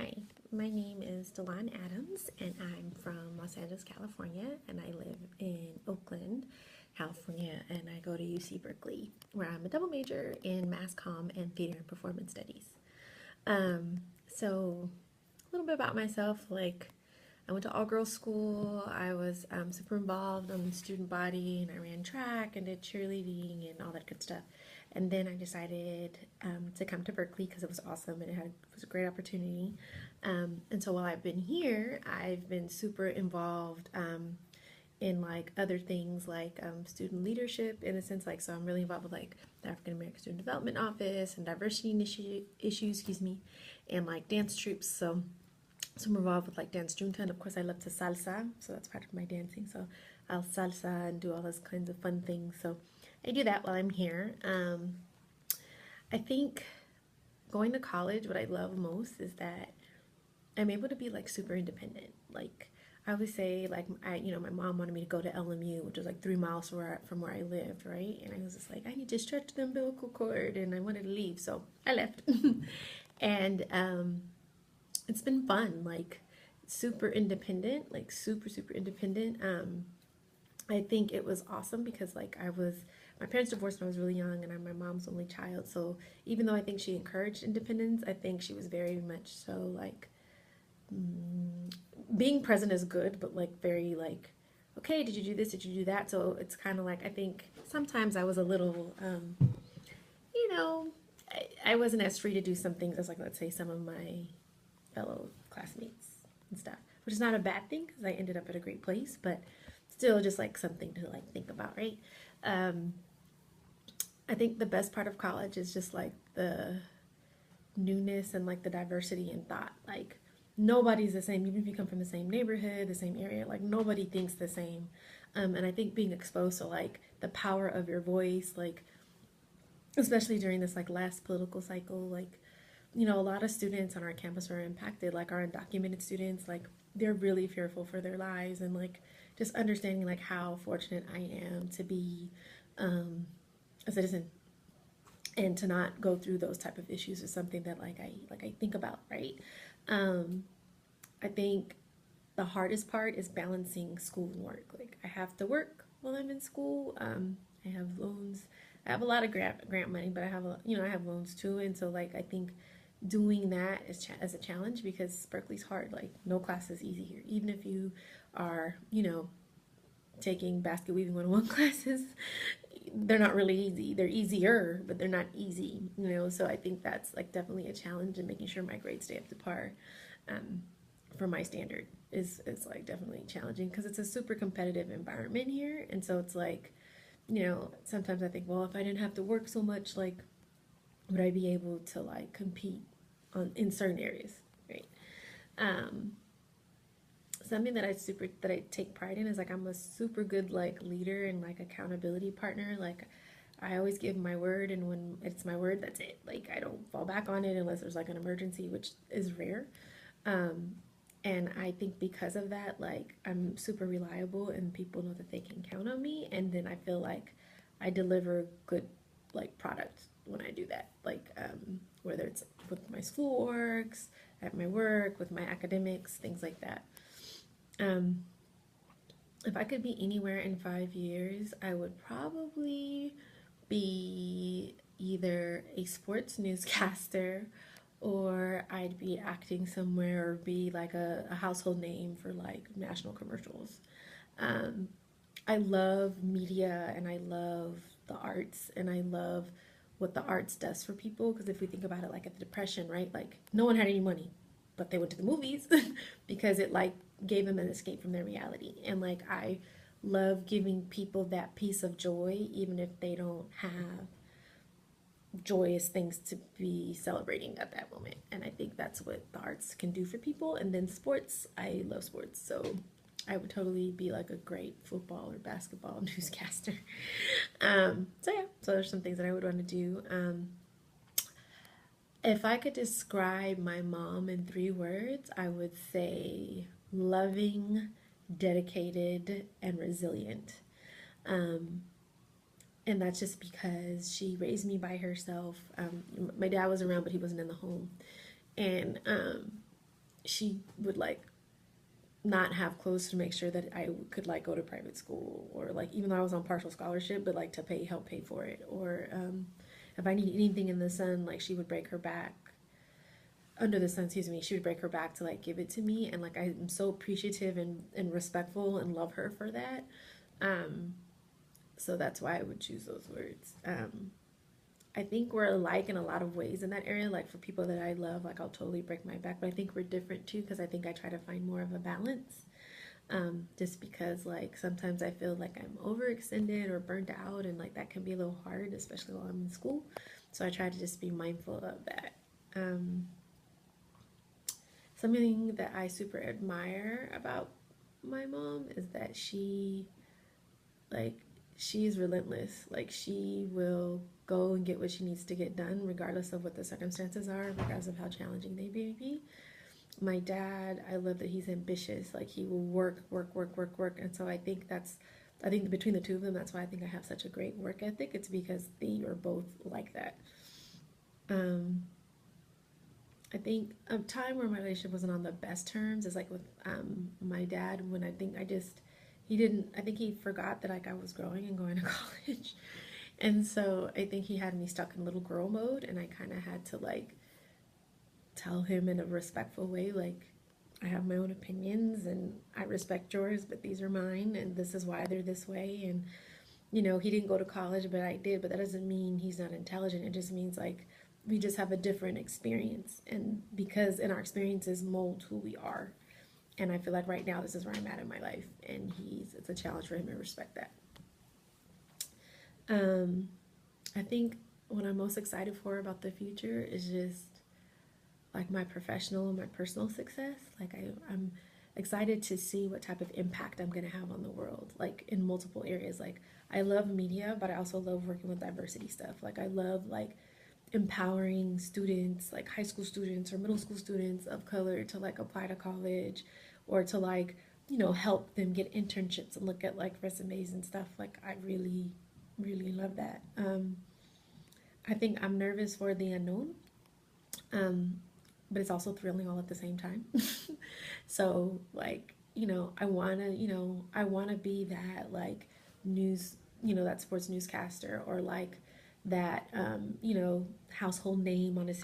Hi, my name is Delon Adams, and I'm from Los Angeles, California, and I live in Oakland, California, and I go to UC Berkeley, where I'm a double major in Mass Comm and Theater and Performance Studies. So a little bit about myself, I went to all-girls school. I was super involved in the student body, and I ran track and did cheerleading and all that good stuff. And then I decided to come to Berkeley because it was awesome and it was a great opportunity. And so while I've been here, I've been super involved in like other things like student leadership in a sense. Like, so I'm really involved with like the African American Student Development Office and diversity issues, and like dance troops. So I'm involved with like dance junta, and of course I love to salsa, so that's part of my dancing. So I'll salsa and do all those kinds of fun things. So I do that while I'm here. I think going to college, what I love most is that I'm able to be like super independent. Like I always say, like my mom wanted me to go to LMU, which was like 3 miles from where I lived, right? And I was just like, I need to stretch the umbilical cord, and I wanted to leave, so I left. And it's been fun, like super independent, like super independent. I think it was awesome because like my parents divorced when I was really young, and I'm my mom's only child. So even though I think she encouraged independence, I think she was very much so like being present is good, but like very like, okay, did you do this? Did you do that? So it's kind of like I think sometimes I was a little, you know, I wasn't as free to do some things as like let's say some of my fellow classmates and stuff, which is not a bad thing because I ended up at a great place, but still just like something to like think about, right? Um, I think the best part of college is just like the newness and like the diversity in thought. Like nobody's the same, even if you come from the same neighborhood, the same area, like nobody thinks the same. And I think being exposed to like the power of your voice, like especially during this like last political cycle, like a lot of students on our campus are impacted, like our undocumented students, like they're really fearful for their lives, and like just understanding like how fortunate I am to be a citizen and to not go through those type of issues is something that I think about, right? Um, I think the hardest part is balancing school and work. Like I have to work while I'm in school. I have loans. I have a lot of grant money, but I have loans too, and so like I think doing that as a challenge because Berkeley's hard. Like no class is easy here. Even if you are, taking basket weaving 101 classes, they're not really easy. They're easier, but they're not easy. So I think that's like definitely a challenge, and making sure my grades stay up to par for my standard is like definitely challenging because it's a super competitive environment here. And so it's like, sometimes I think, well, if I didn't have to work so much, like would I be able to like compete in certain areas, right? Um, Something that I take pride in is like I'm a super good like leader and like accountability partner. Like I always give my word, and when it's my word, that's it. Like I don't fall back on it unless there's like an emergency, which is rare. Um, and I think because of that, like I'm super reliable, and people know that they can count on me. And then I feel like I deliver good like product when I do that. Like whether it's with my school works, at my work, with my academics, things like that. Um, if I could be anywhere in 5 years, I would probably be either a sports newscaster, or I'd be acting somewhere, or be like a household name for like national commercials. Um, I love media, and I love the arts, and I love what the arts does for people, because if we think about it, like at the depression, right, like no one had any money, but they went to the movies because it like gave them an escape from their reality. And like I love giving people that piece of joy even if they don't have joyous things to be celebrating at that moment. And I think that's what the arts can do for people. And then sports, I love sports, so I would totally be like a great football or basketball newscaster. So yeah, so there's some things that I would want to do. If I could describe my mom in 3 words, I would say loving, dedicated, and resilient. Um, and that's just because she raised me by herself. My dad was around, but he wasn't in the home. And she would like not have clothes to make sure that I could like go to private school, or like even though I was on partial scholarship, but like to help pay for it, or if I need anything in the sun, like she would break her back under the sun, excuse me, she would break her back to like give it to me, and like I'm so appreciative and respectful and love her for that. Um, so that's why I would choose those words. I think we're alike in a lot of ways in that area. Like for people that I love, like I'll totally break my back, but I think we're different too because I think I try to find more of a balance. Just because like sometimes I feel like I'm overextended or burnt out, and like that can be a little hard, especially while I'm in school. So I try to just be mindful of that. Um, Something that I super admire about my mom is that like she's relentless. Like she will go and get what she needs to get done regardless of what the circumstances are, regardless of how challenging they may be. My dad, I love that he's ambitious. Like he will work, work, work, work, work. And so I think between the two of them, that's why I think I have such a great work ethic. It's because they are both like that. Um, I think a time where my relationship wasn't on the best terms is like with my dad, when I think he didn't, I think he forgot that like I was growing and going to college. And so I think he had me stuck in little girl mode, and I kind of had to like tell him in a respectful way, like, I have my own opinions and I respect yours, but these are mine, and this is why they're this way. And, he didn't go to college, but I did, but that doesn't mean he's not intelligent. It just means like we just have a different experience. And because in our experiences mold who we are. And I feel like right now this is where I'm at in my life. And it's a challenge for him to respect that. Um, I think what I'm most excited for about the future is just like my professional and my personal success. Like I'm excited to see what type of impact I'm going to have on the world, like in multiple areas. Like I love media, but I also love working with diversity stuff. Like I love like empowering students, like high school students or middle school students of color, to like apply to college, or to like help them get internships and look at like resumes and stuff. Like I really really love that. I think I'm nervous for the unknown, um, but it's also thrilling all at the same time. So like I wanna be that like news, that sports newscaster, or like that household name on a